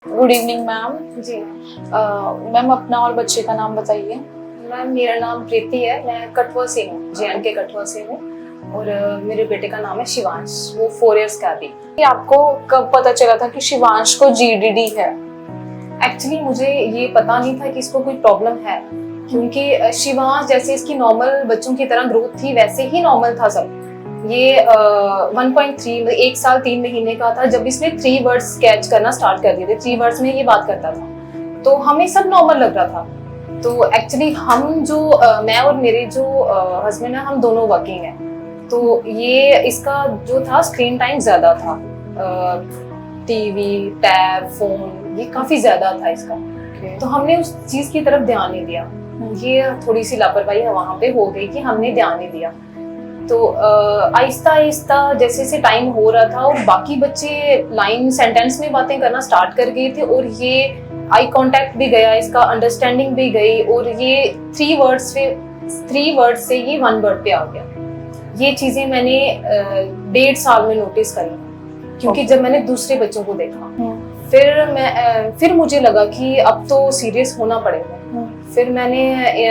Good evening ma'am. जी ma'am अपना और बच्चे का नाम बताइए। मैम, मेरा नाम प्रीति है। मैं कठुआ से हूँ, JNK कठुआ से हूँ। और मेरे बेटे का नाम है शिवांश। वो 4 इयर्स का अभी। कि आपको कब पता चला था कि शिवांश को GDD है? एक्चुअली मुझे ये पता नहीं था कि इसको कोई प्रॉब्लम है, क्योंकि शिवांश जैसे इसकी नॉर्मल बच्चों की तरह ग्रोथ थी वैसे ही नॉर्मल था सब। ये 1.3 1 साल 3 महीने का था जब इसने 3 वर्ड्स कैच करना स्टार्ट कर दिए थे। 3 वर्ड्स में ये बात करता था, तो हमें सब नॉर्मल लग रहा था। तो एक्चुअली हम जो मैं और मेरे जो हस्बैंड है, हम दोनों वर्किंग हैं। तो ये इसका जो था स्क्रीन टाइम ज्यादा था, टीवी, टैब, फोन, ये काफी ज्यादा था इसका। तो हमने उस चीज की तरफ ध्यान नहीं दिया। ये थोड़ी सी लापरवाही वहां पे हो गई कि हमने ध्यान नहीं दिया। तो आहिस्ता आहिस्ता जैसे जैसे टाइम हो रहा था और बाकी बच्चे लाइन सेंटेंस में बातें करना स्टार्ट कर गए थे, और ये आई कांटेक्ट भी गया, इसका अंडरस्टैंडिंग भी गई, और ये 3 वर्ड्स से ये 1 वर्ड पे आ गया। ये चीजें मैंने 1.5 साल में नोटिस करी, क्योंकि जब मैंने दूसरे बच्चों को देखा फिर मुझे लगा कि अब तो सीरियस होना पड़ेगा। फिर मैंने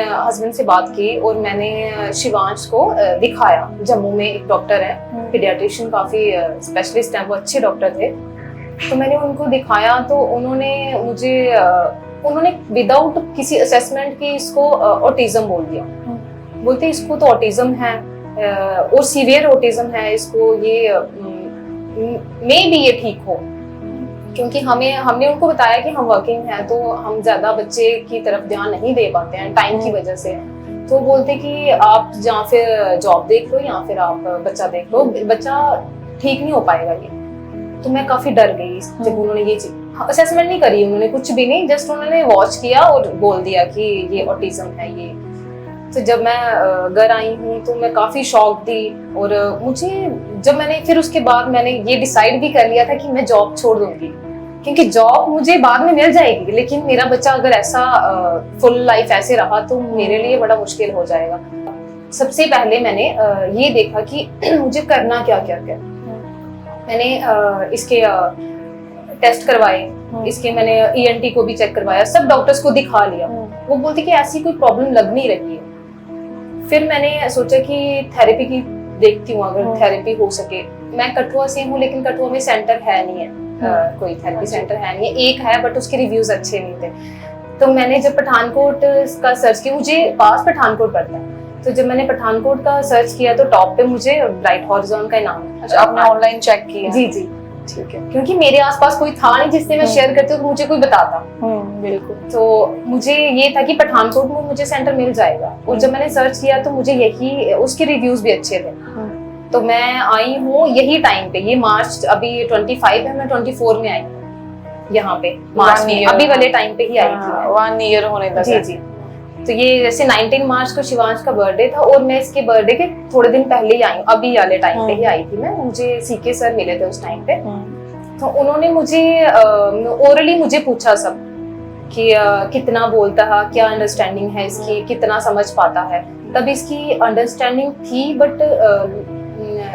हस्बैंड से बात की और मैंने शिवांश को दिखाया। जम्मू में एक डॉक्टर है, पीडियाट्रिशियन, काफी स्पेशलिस्ट हैं, वो अच्छे डॉक्टर थे। तो मैंने उनको दिखाया तो उन्होंने विदाउट किसी असेसमेंट के इसको ऑटिज्म बोल दिया। बोलते इसको तो ऑटिज्म है, और सीवियर ऑटिज्म है इसको, ये मे भी ये ठीक हो। क्योंकि हमने उनको बताया कि हम वर्किंग हैं, तो हम ज्यादा बच्चे की तरफ ध्यान नहीं दे पाते हैं टाइम की वजह से। तो बोलते कि आप या फिर जॉब देख लो या फिर आप बच्चा देख लो, बच्चा ठीक नहीं हो पाएगा ये। तो मैं काफी डर गई जब उन्होंने ये असेसमेंट नहीं करी, उन्होंने कुछ भी नहीं, जस्ट उन्होंने वॉच किया और बोल दिया कि ये ऑटिज्म है ये। तो जब मैं घर आई हूँ तो मैं काफी शॉक थी, और फिर उसके बाद मैंने ये डिसाइड भी कर लिया था कि मैं जॉब छोड़ दूंगी, क्योंकि जॉब मुझे बाद में मिल जाएगी, लेकिन मेरा बच्चा अगर ऐसा फुल लाइफ ऐसे रहा तो मेरे लिए बड़ा मुश्किल हो जाएगा। सबसे पहले मैंने ये देखा कि मुझे करना क्या क्या क्या। मैंने इसके टेस्ट करवाए, इसके मैंने ENT को भी चेक करवाया, सब डॉक्टर्स को दिखा लिया। वो बोलते कि ऐसी कोई प्रॉब्लम लग नहीं रही है। फिर मैंने सोचा कि थेरेपी की देखती हूँ, अगर थेरेपी हो सके। मैं कठुआ से हूँ, लेकिन कठुआ में सेंटर है नहीं है, कोई थेरेपी सेंटर है नहीं है। एक है, बट उसके रिव्यूज अच्छे नहीं थे। तो मैंने जब पठानकोट का सर्च किया, मुझे पास पठानकोट पड़ता है, तो जब मैंने पठानकोट का सर्च किया तो टॉप पे मुझे ब्राइट हॉरिजॉन का नाम। अच्छा, आपने ऑनलाइन चेक किया? जी जी, ठीक है, क्योंकि मेरे आसपास कोई था नहीं जिससे मैं शेयर करती हूँ, तो मुझे कोई बताता। बिल्कुल। तो मुझे ये था कि पठानकोट में मुझे सेंटर मिल जाएगा, और जब मैंने सर्च किया तो मुझे यही, उसके रिव्यूज भी अच्छे थे। तो मैं आई हूँ यही टाइम पे, ये मार्च अभी 25 है, मैं 24 में आई हूँ यहाँ पे, मार्च में अभी वाले टाइम पे ही आई थी। 1 ईयर होने तक। जी जी। तो ये जैसे 19 मार्च को शिवांश का बर्थडे था, और मैं इसके बर्थडे के थोड़े दिन पहले ही आई हूँ, अभी वाले टाइम पे ही आई थी मैं। मुझे CK सर मिले थे उस टाइम पे। तो उन्होंने मुझे ओरली मुझे पूछा सब कि कितना बोलता है, क्या अंडरस्टैंडिंग है इसकी, कितना समझ पाता है। तब इसकी अंडरस्टैंडिंग थी, बट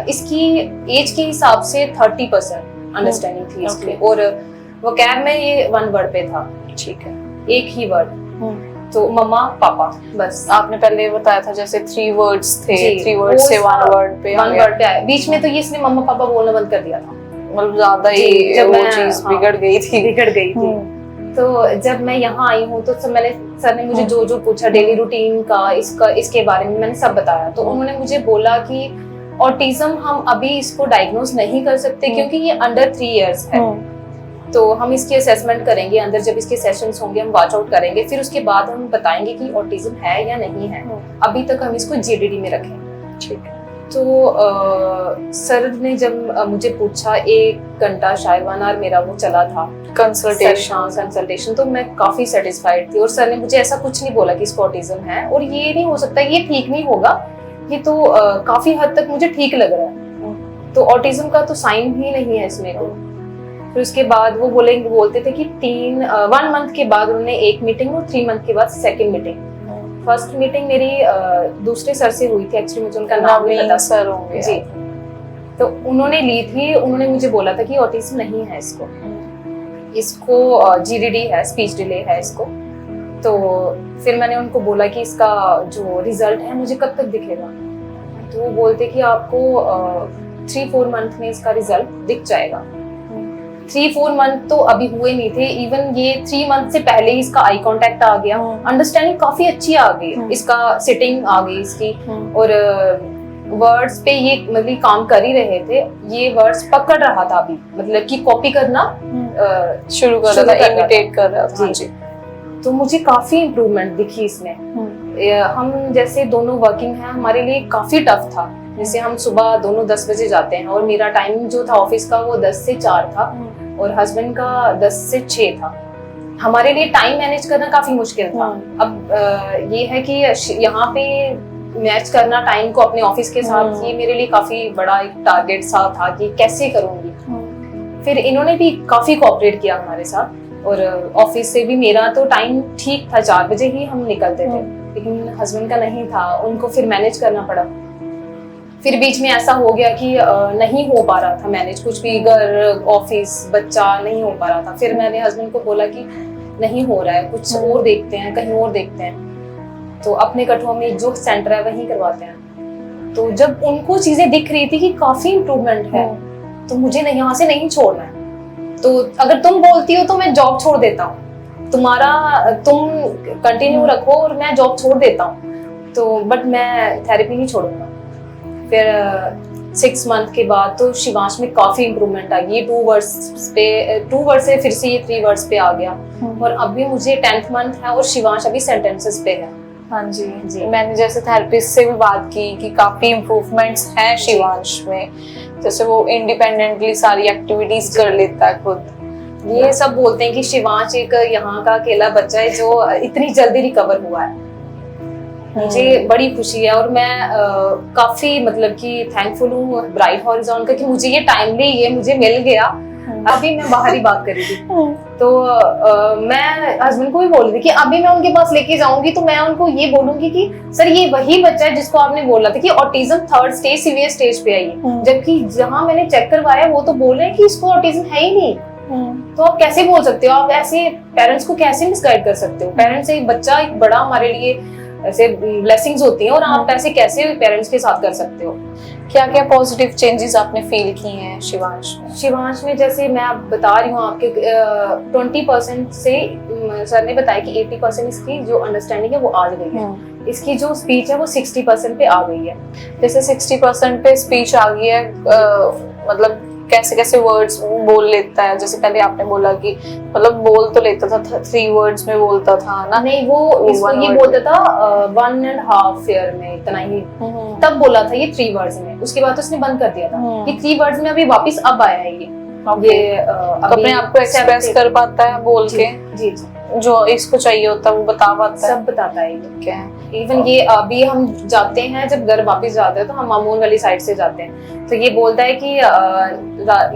इसकी एज के हिसाब से 30% अंडरस्टैंडिंग थी इसकी। और वो कैब में ये 1 वर्ड पे था, ठीक है, एक ही वर्ड, तो मम्मा पापा, बस। आपने पहले बताया था जैसे 3 वर्ड्स थे, 3 वर्ड से 1 वर्ड पे आया। बीच में तो ये इसने मम्मा पापा बोलना बंद कर दिया था, मतलब ज्यादा ही जब वो चीज बिगड़ गई थी। तो जब मैं यहाँ आई हूँ तो सर ने मुझे जो जो पूछा डेली रूटीन का, इसके बारे में मैंने सब बताया। तो उन्होंने मुझे बोला कि ऑटिज्म हम अभी इसको डायग्नोज नहीं कर सकते, क्योंकि ये अंडर 3 इयर्स है। तो हम इसकी असेसमेंट करेंगे, अंदर जब इसके सेशंस होंगे हम वॉच आउट करेंगे, फिर उसके बाद हम बताएंगे कि ऑटिज्म है या नहीं है। अभी तक हम इसको GDD में रखें, ठीक है। तो सर ने जब मुझे पूछा, 1 घंटा शायद 1 आवर मेरा वो चला था कंसल्टेशन, तो मैं काफी सेटिस्फाइड थी। और सर ने मुझे ऐसा कुछ नहीं बोला कि इसको ऑटिज्म है और ये नहीं हो सकता, ये ठीक नहीं होगा, ये तो काफी हद तक मुझे ठीक लग रहा है, तो ऑटिज्म का तो साइन ही नहीं है इसमें को। फिर उसके बाद वो बोलते थे कि 1 मंथ के बाद उन्होंने 1 मीटिंग और 3 मंथ के बाद 2nd मीटिंग। फर्स्ट मीटिंग मेरी दूसरे सर से हुई थी, एक्चुअली मुझे उनका नाम नहीं पता, सर होंगे जी। तो उन्होंने ली थी, उन्होंने मुझे बोला था कि ऑटिज्म नहीं है इसको। इसको GDD है, स्पीच डिले है इसको। तो फिर मैंने उनको बोला कि इसका जो रिजल्ट है मुझे कब तक दिखेगा, तो वो बोलते कि आपको 3-4 मंथ में इसका रिजल्ट दिख जाएगा। 3-4 मंथ तो अभी हुए नहीं थे, इवन ये 3 मंथ से पहले ही इसका आई कांटेक्ट आ गया, अंडरस्टैंडिंग काफी अच्छी आ गई, इसका सिटिंग आ गई इसकी, और वर्ड्स पे ये मतलब काम कर ही रहे थे, ये वर्ड्स पकड़ रहा था अभी, मतलब कि कॉपी करना शुरू कर रहा था, इमिटेट कर रहा था। जी। तो मुझे काफी इम्प्रूवमेंट दिखी इसमें। हम जैसे दोनों वर्किंग हैं, हमारे लिए काफी टफ था। जैसे हम सुबह दोनों 10 बजे जाते हैं, और मेरा टाइमिंग जो था ऑफिस का वो 10 से 4 था, और हस्बैंड का 10 से 6 था। हमारे लिए टाइम मैनेज करना काफी मुश्किल था। अब ये है कि यहाँ पे मैच करना टाइम को अपने ऑफिस के साथ, ये मेरे लिए काफी बड़ा एक टारगेट सा था कि कैसे करूंगी। फिर इन्होंने भी काफी कोऑपरेट किया हमारे साथ, और ऑफिस से भी मेरा तो टाइम ठीक था, 4 बजे ही हम निकलते थे, लेकिन हस्बैंड का नहीं था, उनको फिर मैनेज करना पड़ा। फिर बीच में ऐसा हो गया कि नहीं हो पा रहा था मैनेज, कुछ भी घर ऑफिस बच्चा नहीं हो पा रहा था। फिर मैंने हस्बैंड को बोला कि नहीं हो रहा है, कुछ और देखते हैं, कहीं और देखते हैं। तो अपने कठुआ में जो सेंटर है वहीं करवाते हैं। तो जब उनको चीजें दिख रही थी कि काफी इम्प्रूवमेंट है, तो मुझे नहीं, यहाँ से नहीं छोड़ना है। तो अगर तुम बोलती हो तो मैं जॉब छोड़ देता हूँ, तुम कंटिन्यू रखो और मैं जॉब छोड़ देता हूँ, तो बट मैं थेरेपी नहीं छोड़ूंगा। फिर 6 मंथ के बाद तो शिवांश में काफी इम्प्रूवमेंट आ गई। 2 वर्ड से फिर से ये 3 वर्ड्स पे आ गया, और अभी मुझे 10th मंथ है और शिवांश अभी सेंटेंसेस पे है। हाँ जी। मैंने जैसे थेरेपिस्ट से भी बात की कि काफी इम्प्रूवमेंट्स हैं शिवांश में, जैसे वो इंडिपेंडेंटली सारी एक्टिविटीज कर लेता है खुद। ये सब बोलते हैं कि शिवांश एक यहाँ का अकेला बच्चा है जो इतनी जल्दी रिकवर हुआ है। मुझे बड़ी खुशी है, और मैं काफी मतलब कि थैंकफुल हूँ ब्राइट हॉरिजॉन का कि मुझे ये टाइमली ये मुझे मिल गया। अभी मैं बाहर ही बात कर रही थी, तो मैं हस्बैंड को भी बोल रही थी कि अभी मैं उनके पास लेके जाऊंगी तो मैं उनको ये बोलूंगी कि सर ये वही बच्चा है जिसको आपने बोला था कि autism 3rd stage severe stage पे आई है, जबकि जहां मैंने चेक करवाया वो तो बोल रहे हैं कि इसको ऑटिज्म है ही नहीं। तो आप कैसे बोल सकते हो, आप ऐसे पेरेंट्स को कैसे मिसगाइड कर सकते हो? पेरेंट्स एक बच्चा एक बड़ा हमारे लिए ऐसे ब्लेसिंग्स होती हैं, और आप ऐसे कैसे पेरेंट्स के साथ कर सकते हो? क्या क्या पॉजिटिव चेंजेस आपने फील की हैं शिवांश में? शिवांश में जैसे मैं आप बता रही हूँ आपके 20% से सर ने बताया कि 80% इसकी जो अंडरस्टैंडिंग है वो आ गई है। इसकी जो स्पीच है वो 60% पे आ गई है। जैसे 60% पे स्पीच आ गई है, मतलब कैसे कैसे वर्ड्स बोल लेता है? जैसे पहले आपने बोला कि मतलब बोल तो लेता था, 3 वर्ड्स में बोलता था ना? नहीं, वो इसको ये बोलता था 1.5 ईयर में, इतना ही तब बोला था ये 3 वर्ड्स में। उसके बाद तो उसने बंद कर दिया था। ये 3 वर्ड्स में अभी वापस अब आया है ये अपने आप को एक्सप्रेस कर पाता है बोल के। जी, जो इसको चाहिए होता है वो बता पाता है, सब बताता है। क्या इवन ये अभी हम जाते हैं, जब घर वापस जाते हैं तो हम मामून वाली साइड से जाते हैं, तो ये बोलता है कि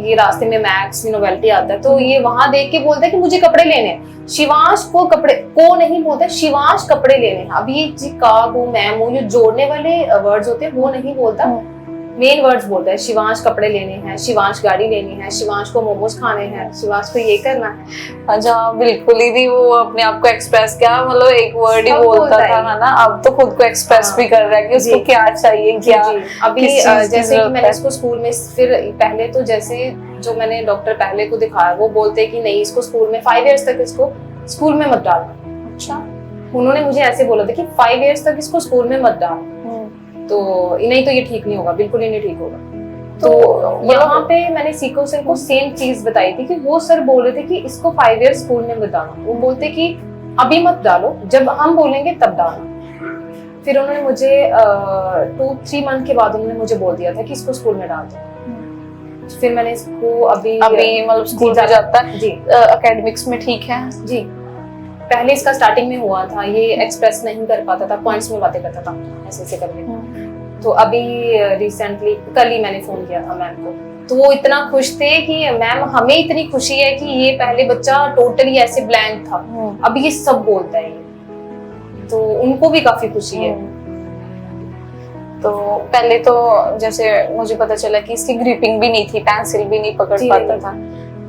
ये रास्ते में मैक्स नोवेल्टी आता है, तो ये वहां देख के बोलता है कि मुझे कपड़े लेने हैं। शिवांश को कपड़े को नहीं बोलता, शिवांश कपड़े लेने हैं। अभी ये का को मैम वो जो जोड़ने वाले वर्ड्स होते हैं वो नहीं बोलता, मेन वर्ड्स बोलता है। शिवांश कपड़े लेने हैं, शिवांश गाड़ी लेनी है, शिवांश को मोमोज खाने हैं, शिवांश को ये करना है। अच्छा, बिल्कुल ही नहीं वो अपने आप को एक्सप्रेस, क्या मतलब एक वर्ड ही बोलता था है ना, अब तो खुद को एक्सप्रेस भी कर रहा है कि उसको क्या चाहिए, क्या अभी जैसे कि मैंने इसको स्कूल में, फिर पहले तो जैसे जो मैंने डॉक्टर पहले को दिखाया वो बोलते कि नहीं इसको स्कूल में 5 इयर्स तक इसको स्कूल में मत डालना। अच्छा, उन्होंने मुझे ऐसे बोला था कि 5 इयर्स तक इसको स्कूल में मत डाल, तो नहीं तो ये ठीक नहीं होगा, बिल्कुल ही नहीं ठीक होगा। तो यहाँ पे मैंने सीको सर को सेम चीज बताई थी कि वो सर बोल रहे थे कि इसको 5 इयर्स स्कूल में मत डालना। वो बोलते कि अभी मत डालो, जब हम बोलेंगे तब डालना। फिर उन्होंने मुझे 2-3 मंथ के बाद उन्होंने मुझे बोल दिया था कि इसको स्कूल में डाल दो। फिर मैंने इसको अभी मतलब स्कूल में जाता है जी, एकेडमिक्स में ठीक है जी। पहले इसका स्टार्टिंग में हुआ था, ये एक्सप्रेस नहीं कर पाता था, पॉइंट्स में बातें करता था ऐसे ऐसे करके। तो अभी रिसेंटली कल ही मैंने फोन किया था मैम को, तो वो इतना खुश थे कि मैम हमें इतनी खुशी है कि ये पहले बच्चा टोटली ऐसे ब्लैंक था, अभी ये सब बोलता है, तो उनको भी काफी खुशी है। तो पहले तो जैसे मुझे पता चला कि इसकी ग्रिपिंग भी नहीं थी, पेंसिल भी नहीं पकड़ पाता था,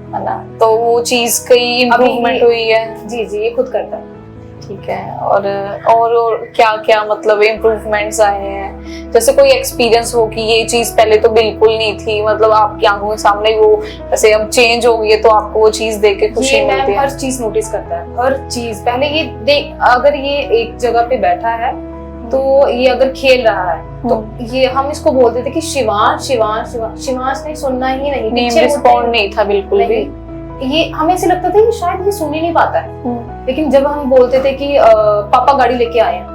है ना, तो वो चीज कई इम्प्रूवमेंट हुई है। जी जी, ये खुद करता है। ठीक है। और क्या क्या मतलब इम्प्रूवमेंट्स आए हैं, जैसे कोई एक्सपीरियंस हो कि ये चीज पहले तो बिल्कुल नहीं थी, मतलब आपकी आंखों के सामने वो जैसे अब चेंज हो गई है, तो आपको वो चीज देख के खुशी ये मिलती मैम है? हर चीज नोटिस करता है, हर चीज। पहले ये देख, अगर ये एक जगह पे बैठा है तो ये अगर खेल रहा है तो ये हम इसको बोलते थे कि शिवांश शिवांश शिवांश, शिवांश ने सुनना ही नहीं, पीछे रिस्पॉन्ड नहीं था बिल्कुल भी। ये हमें ऐसे लगता था कि शायद ये सुन ही नहीं पाता है। लेकिन जब हम बोलते थे कि पापा गाड़ी लेके आए हैं,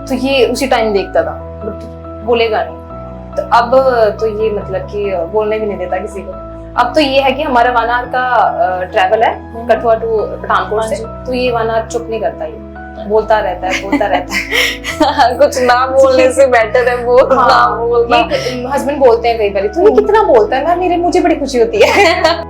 तो ये उसी टाइम देखता था, बट बोलेगा नहीं। तो अब तो ये मतलब कि बोलने भी नहीं देता किसी को। अब तो ये है कि हमारा 1 आवर का ट्रैवल है कठुआ टू पठानकोट से, तो ये 1 आवर चुप नहीं करता, ये बोलता रहता है, बोलता रहता है। कुछ ना बोलने से बेटर है बोल ना बोलना। हस्बैंड बोलते हैं कई बार, तो ये कितना बोलता है ना, मुझे बड़ी खुशी होती है।